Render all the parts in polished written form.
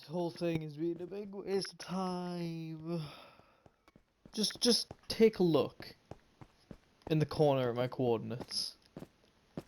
whole thing has been a big waste of time. Just take a look in the corner at my coordinates.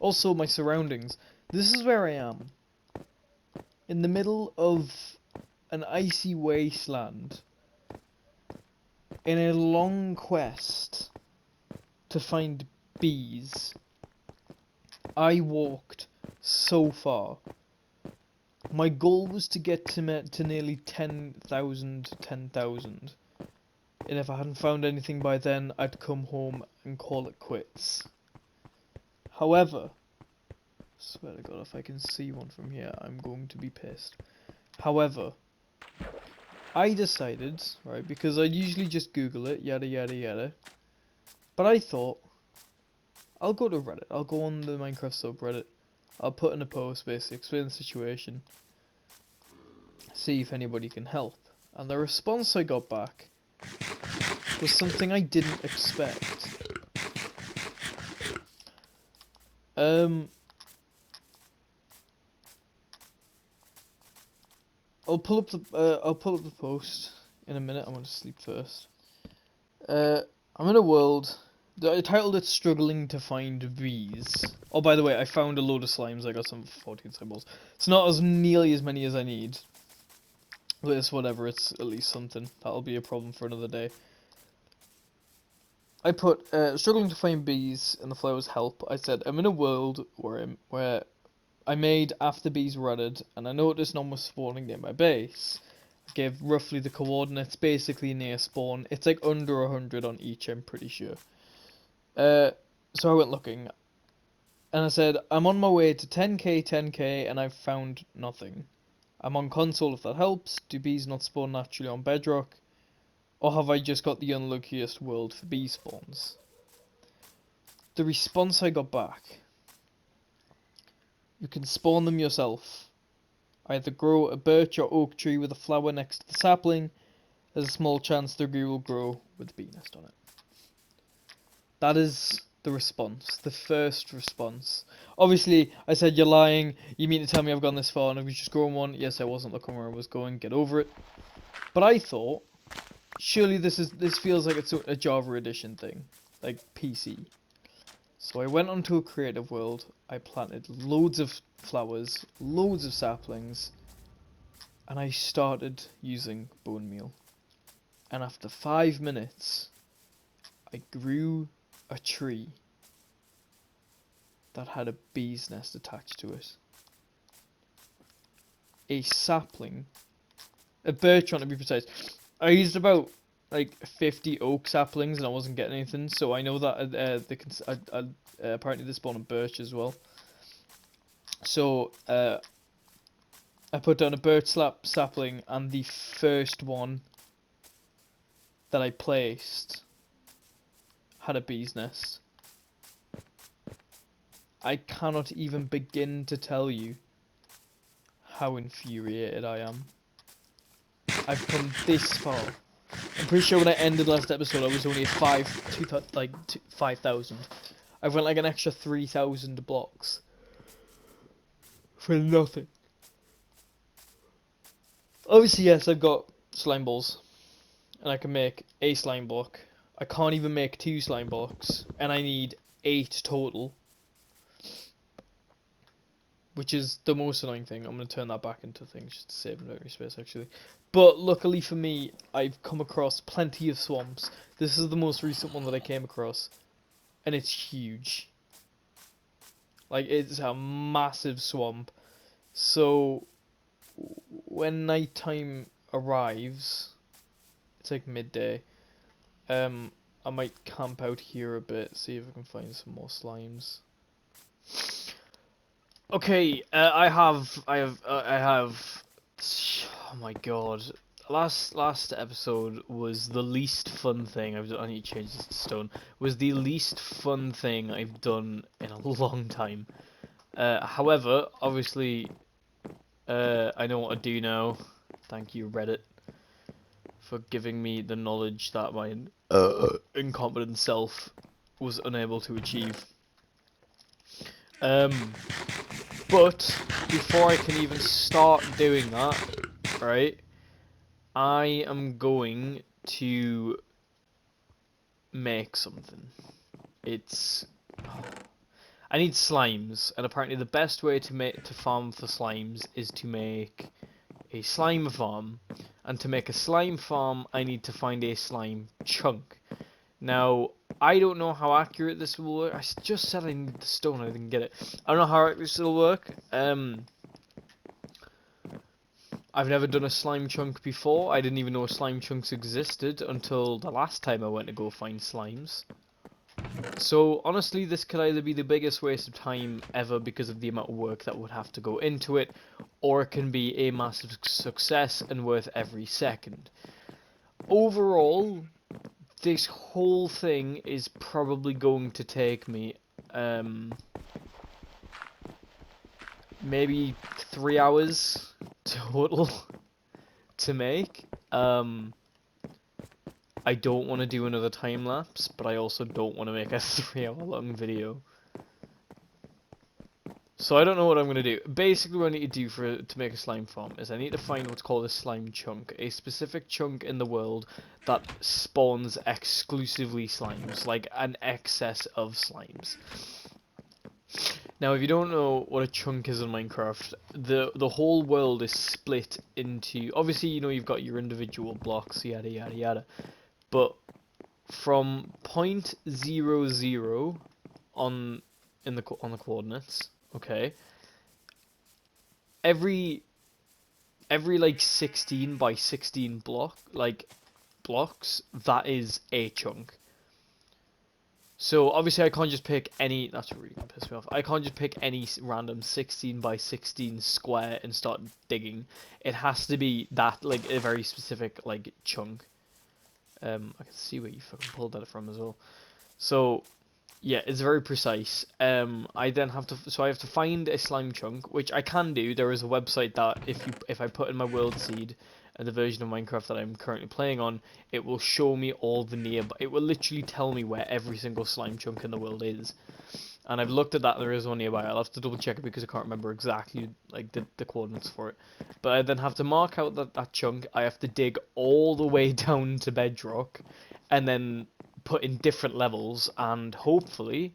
Also, my surroundings. This is where I am. In the middle of an icy wasteland. In a long quest to find bees. I walked so far. My goal was to get to nearly 10,000. And if I hadn't found anything by then, I'd come home and call it quits. However, swear to God, if I can see one from here, I'm going to be pissed. However, I decided, right, because I usually just Google it, yada yada yada. But I thought, I'll go to Reddit. I'll go on the Minecraft subreddit. I'll put in a post, basically, explain the situation. See if anybody can help. And the response I got back was something I didn't expect. I'll pull up the post in a minute. I'm gonna sleep first. I'm in a world. I titled it "Struggling to Find Bees." Oh, by the way, I found a load of slimes. I got some 14 symbols. It's not as nearly as many as I need. But it's whatever. It's at least something. That'll be a problem for another day. I put struggling to find bees and the flowers help. I said I'm in a world where I made after bees rutted, and I noticed none was spawning near my base. I gave roughly the coordinates, basically near spawn. It's like under 100 on each, I'm pretty sure. So I went looking, and I said I'm on my way to 10k, and I've found nothing. I'm on console if that helps. Do bees not spawn naturally on bedrock? Or have I just got the unluckiest world for bee spawns? The response I got back: you can spawn them yourself. Either grow a birch or oak tree with a flower next to the sapling. There's a small chance the tree will grow with a bee nest on it. That is the response. The first response. Obviously, I said you're lying. You mean to tell me I've gone this far and I was just growing one? Yes, I wasn't looking where I was going. Get over it. But I thought, surely this feels like it's a Java edition thing, like PC. So I went onto a creative world. I planted loads of flowers, loads of saplings, and I started using bone meal. And after 5 minutes, I grew a tree that had a bee's nest attached to it. A sapling, a birch tree to be precise. I used about like 50 oak saplings and I wasn't getting anything, so I know that apparently they spawn a birch as well. So I put down a birch sapling, and the first one that I placed had a bee's nest. I cannot even begin to tell you how infuriated I am. I've come this far. I'm pretty sure when I ended last episode, I was only at 5,000. I went like an extra 3,000 blocks for nothing. Obviously, yes, I've got slime balls, and I can make a slime block. I can't even make 2 slime blocks, and I need 8 total, which is the most annoying thing. I'm going to turn that back into things just to save inventory space, actually. But luckily for me, I've come across plenty of swamps. This is the most recent one that I came across, and it's huge. Like, it's a massive swamp. So when nighttime arrives, it's like midday, I might camp out here a bit, see if I can find some more slimes. Okay, I have, oh my god, last episode was the least fun thing I've done. I need to change this to stone. Was the least fun thing I've done in a long time. However, obviously, I know what I do now. Thank you, Reddit, for giving me the knowledge that my incompetent self was unable to achieve. But before I can even start doing that, right, I am going to make something. It's... I need slimes, and apparently the best way to farm for slimes is to make a slime farm. And to make a slime farm, I need to find a slime chunk. Now, I don't know how accurate this will work. I just said I need the stone, I didn't get it. I don't know how accurate this will work. I've never done a slime chunk before. I didn't even know slime chunks existed until the last time I went to go find slimes. So, honestly, this could either be the biggest waste of time ever because of the amount of work that would have to go into it, or it can be a massive success and worth every second. Overall, this whole thing is probably going to take me, maybe 3 hours total to make. I don't want to do another time lapse, but I also don't want to make a 3-hour long video. So I don't know what I'm going to do. Basically what I need to do to make a slime farm is I need to find what's called a slime chunk. A specific chunk in the world that spawns exclusively slimes. Like an excess of slimes. Now if you don't know what a chunk is in Minecraft, the whole world is split into... Obviously, you know, you've got your individual blocks, yada yada yada. But from 0.00 on the coordinates, okay, every like 16 by 16 blocks, that is a chunk. So obviously I can't just pick any... That's really gonna piss me off. I can't just pick any random 16 by 16 square and start digging. It has to be that, like, a very specific, like, chunk. I can see where you fucking pulled that from as well. So, yeah, it's very precise. I then have to... So I have to find a slime chunk, which I can do. There is a website that if I put in my world seed, the version of Minecraft that I'm currently playing on, it will show me all the nearby... It will literally tell me where every single slime chunk in the world is. And I've looked at that, there is one nearby. I'll have to double check it because I can't remember exactly like the coordinates for it. But I then have to mark out that chunk. I have to dig all the way down to bedrock, and then put in different levels, and hopefully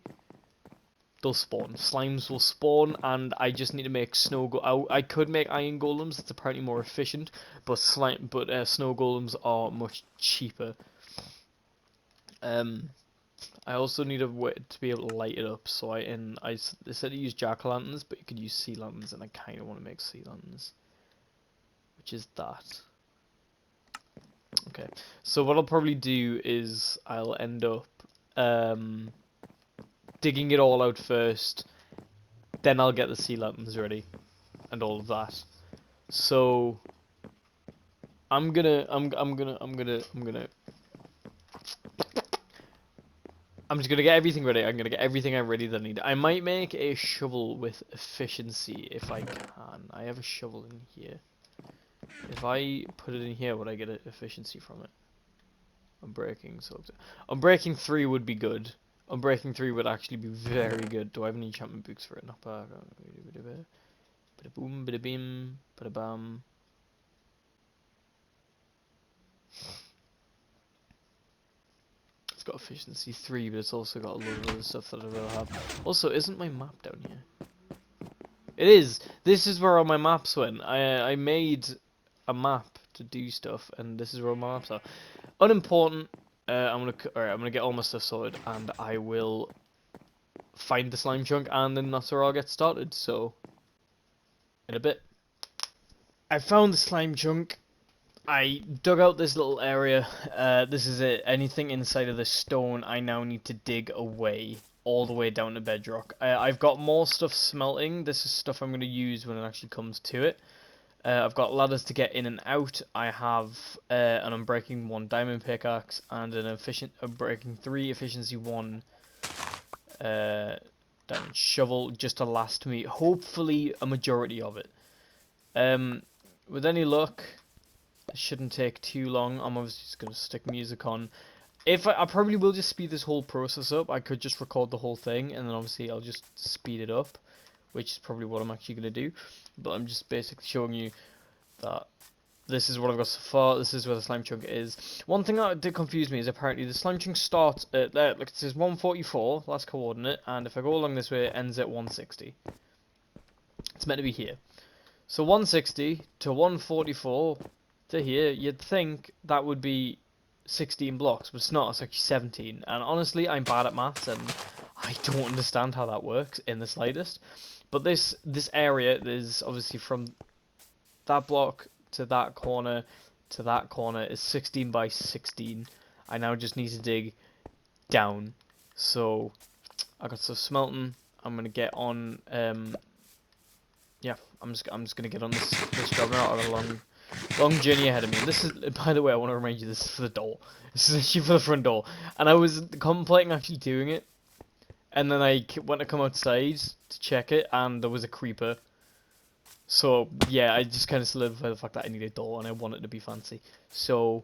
they'll spawn. Slimes will spawn, and I just need to make I could make iron golems. That's apparently more efficient, but snow golems are much cheaper. I also need a way to be able to light it up, so they said to use jack-o'-lanterns, but you could use sea lanterns, and I kind of want to make sea lanterns, which is that. Okay, so what I'll probably do is I'll end up digging it all out first, then I'll get the sea lanterns ready, and all of that. So I'm gonna just gonna get everything ready. I'm gonna get everything I ready that I need. I might make a shovel with efficiency if I can. I have a shovel in here. If I put it in here, would I get efficiency from it? Unbreaking 3 would be good. Unbreaking 3 would actually be very good. Do I have any enchantment books for it? Bada boom, bada beam, bada bam. It's got efficiency 3, but it's also got a lot of other stuff that I don't have. Also, isn't my map down here? It is! This is where all my maps went. I made a map to do stuff, and this is where all my maps are. Unimportant. I'm gonna get all my stuff sorted, and I will find the slime chunk, and then that's where I'll get started. So, in a bit. I found the slime chunk. I dug out this little area. This is it. Anything inside of the stone, I now need to dig away all the way down to bedrock. I've got more stuff smelting. This is stuff I'm going to use when it actually comes to it. I've got ladders to get in and out. I have an Unbreaking 1 diamond pickaxe and an Unbreaking 3 efficiency 1 diamond shovel just to last me hopefully a majority of it. With any luck, it shouldn't take too long. I'm obviously just going to stick music on. If I probably will just speed this whole process up. I could just record the whole thing and then obviously I'll just speed it up, which is probably what I'm actually going to do. But I'm just basically showing you that this is what I've got so far. This is where the slime chunk is. One thing that did confuse me is apparently the slime chunk starts at there. Like it says 144, last coordinate, and if I go along this way, it ends at 160. It's meant to be here. So 160 to 144 to here. You'd think that would be 16 blocks, but it's not. It's actually 17. And honestly, I'm bad at maths, and I don't understand how that works in the slightest. But this area is obviously from that block to that corner is 16 by 16. I now just need to dig down. So I got some smelting. I'm gonna get on. Yeah, I'm just gonna get on this job now. I've got a long journey ahead of me. And this is, by the way, I want to remind you, this is for the door. This is actually for the front door. And I was contemplating actually doing it, and then I went to come outside to check it, and there was a creeper. So yeah, I just kind of solidified the fact that I need a door and I want it to be fancy. So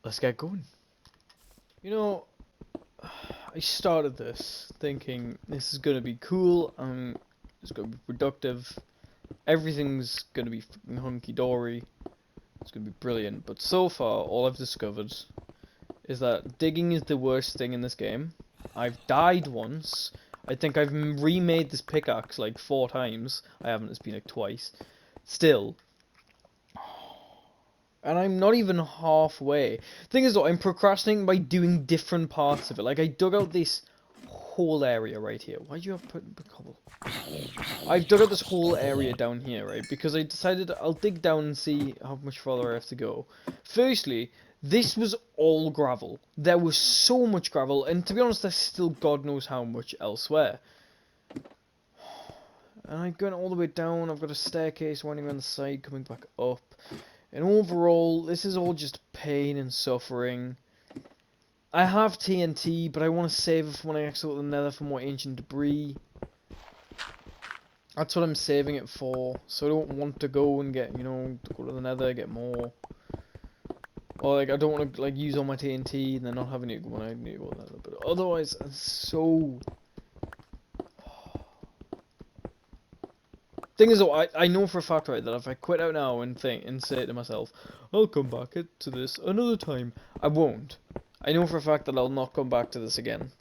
let's get going. You know, I started this thinking this is gonna be cool. It's gonna be productive. Everything's gonna be fucking hunky dory. It's gonna be brilliant. But so far, all I've discovered is that digging is the worst thing in this game. I've died once. I think I've remade this pickaxe like 4 times. I haven't, it's been like twice. Still. And I'm not even halfway. Thing is though, I'm procrastinating by doing different parts of it. Like I dug out this whole area right here. Why'd you have put cobble? I've dug out this whole area down here, right? Because I decided I'll dig down and see how much farther I have to go. Firstly, this was all gravel. There was so much gravel, and to be honest, there's still God knows how much elsewhere. And I'm going all the way down. I've got a staircase winding around the side, coming back up. And overall, this is all just pain and suffering. I have TNT, but I want to save it for when I exit the nether for more ancient debris. That's what I'm saving it for. So I don't want to go and get, you know, to go to the nether, get more. Or like I don't want to like use all my TNT and then not having it when I need to go to the nether. But otherwise, it's so. Thing is though, I know for a fact, right, that if I quit out now and say to myself, I'll come back to this another time, I won't. I know for a fact that I'll not come back to this again.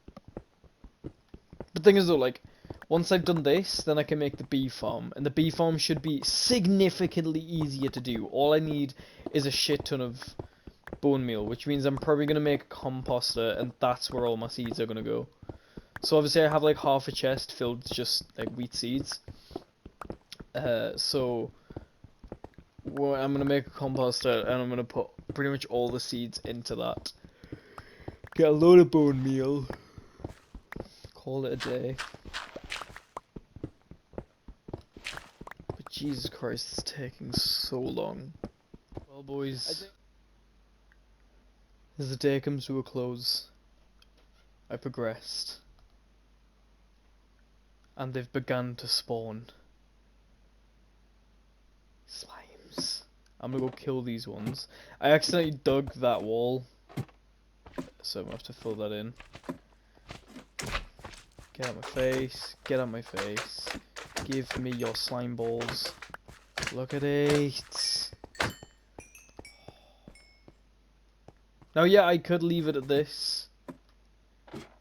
But thing is though, like, once I've done this, then I can make the bee farm, and the bee farm should be significantly easier to do. All I need is a shit ton of bone meal, which means I'm probably gonna make a composter, and that's where all my seeds are gonna go. So obviously I have like half a chest filled with just like wheat seeds. So I'm gonna make a composter and I'm gonna put pretty much all the seeds into that. Get a load of bone meal. Call it a day. But Jesus Christ, it's taking so long. Well, boys, as the day comes to a close, I progressed, and they've begun to spawn. Slimes. I'm gonna go kill these ones. I accidentally dug that wall, so I'm gonna have to fill that in. Get out my face. Get out my face. Give me your slime balls. Look at it. Now, yeah, I could leave it at this,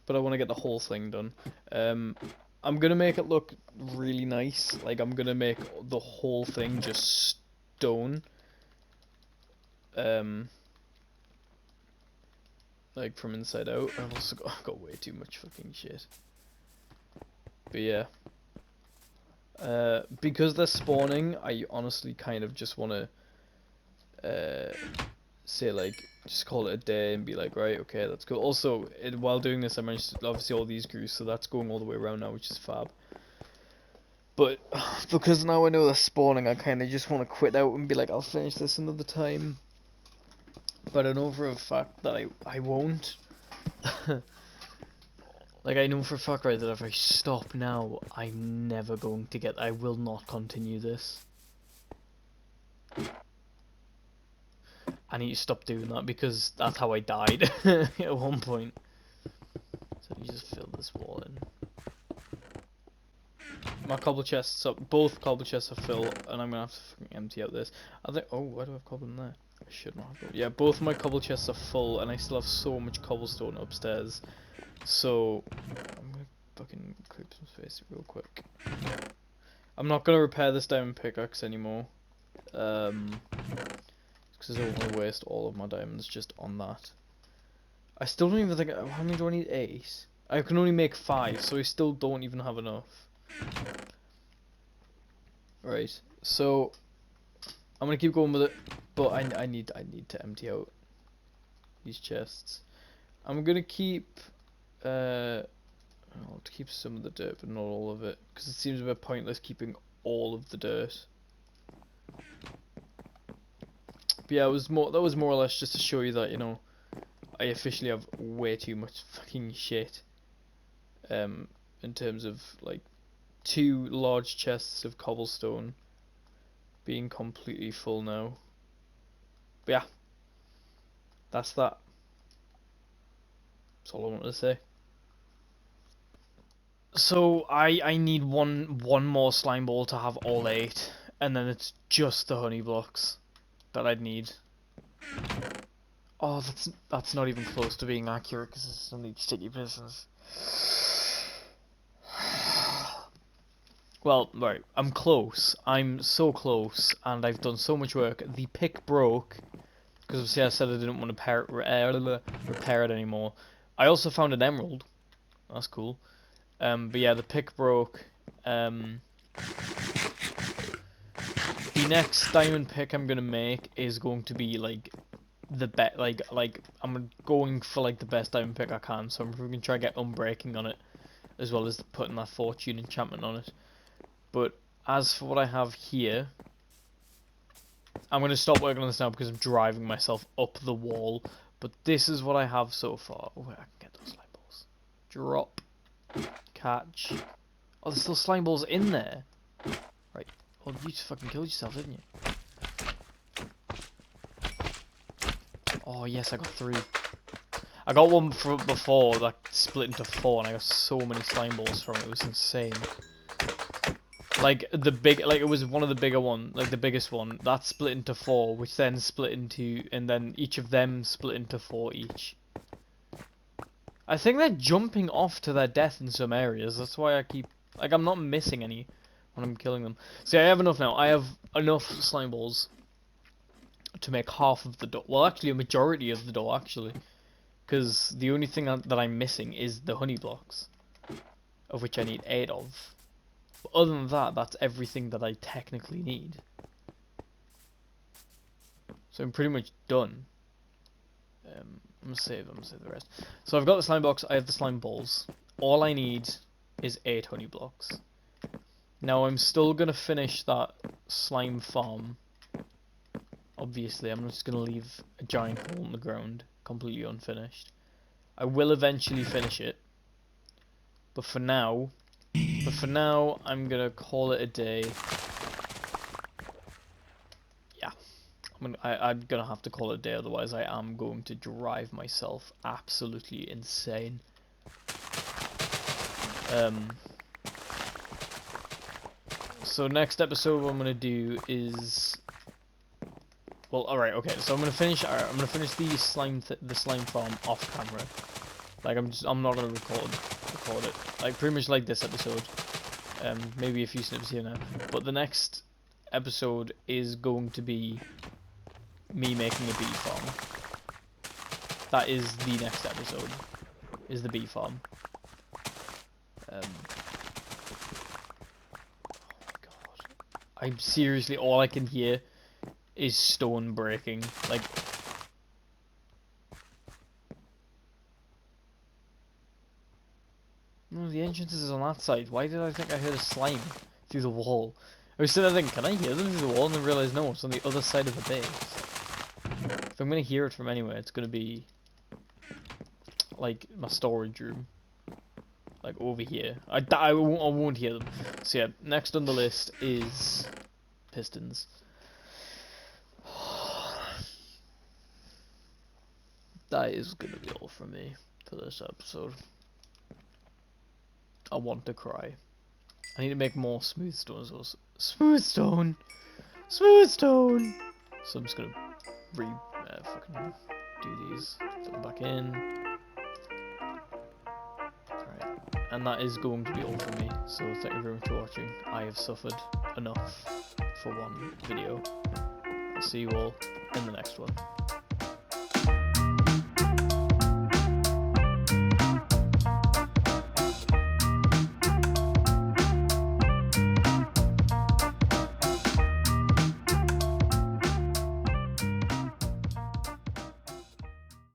but I want to get the whole thing done. I'm gonna make it look really nice. Like, I'm gonna make the whole thing just stone. Like from inside out. I've also got way too much fucking shit. But yeah. Because they're spawning, I honestly kind of just want to say like, just call it a day and be like, right, okay, that's cool. Also, while doing this, I managed to, obviously all these grew, so that's going all the way around now, which is fab. But because now I know they're spawning, I kind of just want to quit out and be like, I'll finish this another time. But I know for a fact that I won't. Like, I know for a fact, right, that if I stop now, I'm never going to get... I will not continue this. I need to stop doing that, because that's how I died at one point. So you just fill this wall in. my cobble chests up. Both cobble chests are full, and I'm gonna have to fucking empty out this. I think. Oh, why do I have cobble in there? I should not have. Yeah, both of my cobble chests are full, and I still have so much cobblestone upstairs. So I'm gonna fucking clear some space real quick. I'm not gonna repair this diamond pickaxe anymore. Because I don't want to waste all of my diamonds just on that. I still don't even think. How many do I need? 8. I can only make 5, so I still don't even have enough. Right. So I'm gonna keep going with it, but I need to empty out these chests. I'm gonna keep I'll keep some of the dirt, but not all of it, because it seems a bit pointless keeping all of the dirt. But yeah, that was more or less just to show you that, you know, I officially have way too much fucking shit. In terms of like 2 large chests of cobblestone being completely full now. But yeah, that's that. That's all I wanted to say. So I need one more slime ball to have all 8, and then it's just the honey blocks that I'd need. Oh, that's not even close to being accurate because it's only sticky business. Well, right, I'm close. I'm so close, and I've done so much work. The pick broke because obviously I said I didn't want to repair it anymore. I also found an emerald. That's cool. But yeah, the pick broke. The next diamond pick I'm gonna make is going to be like the like I'm going for like the best diamond pick I can. So I'm gonna try to get unbreaking on it, as well as putting that fortune enchantment on it. But as for what I have here, I'm gonna stop working on this now because I'm driving myself up the wall. But this is what I have so far. Oh, I can get those slime balls. Drop, catch. Oh, there's still slime balls in there. Right. Well, you just fucking killed yourself, didn't you? Oh, yes, I got 3. I got one from before that split into 4, and I got so many slime balls from it. It was insane. Like, it was one of the bigger one, like the biggest one. That split into 4, which then split into, and then each of them split into 4 each. I think they're jumping off to their death in some areas. That's why I keep, like, I'm not missing any when I'm killing them. See, I have enough now. I have enough slime balls to make half of the door. Well, actually, a majority of the door, actually. Because the only thing that I'm missing is the honey blocks, of which I need 8 of. But other than that, that's everything that I technically need. So I'm pretty much done. I'm gonna save the rest. So I've got the slime box, I have the slime balls. All I need is 8 honey blocks. Now I'm still gonna finish that slime farm. Obviously, I'm just gonna leave a giant hole in the ground, completely unfinished. I will eventually finish it. But for now, I'm gonna call it a day. Yeah, I'm gonna have to call it a day, otherwise I am going to drive myself absolutely insane. So next episode, what I'm gonna do is, well, all right, okay. So I'm gonna finish the slime farm off camera. Like I'm not gonna record it. Like pretty much like this episode. Maybe a few snips here now. But the next episode is going to be me making a bee farm. That is the next episode. Is the bee farm. Oh my god. I'm seriously, all I can hear is stone breaking. Like, no, the entrance is on that side. Why did I think I heard a slime through the wall? I was sitting there thinking, can I hear them through the wall? And then realised, no, it's on the other side of the base. If I'm gonna hear it from anywhere, it's gonna be like my storage room, like over here. I won't hear them. So yeah, next on the list is pistons. That is gonna be all from me for this episode. I want to cry. I need to make more smooth stone as well. Smooth stone! Smooth stone! So I'm just gonna fucking do these. Put them back in. Alright. And that is going to be all for me. So thank you very much for watching. I have suffered enough for one video. I'll see you all in the next one.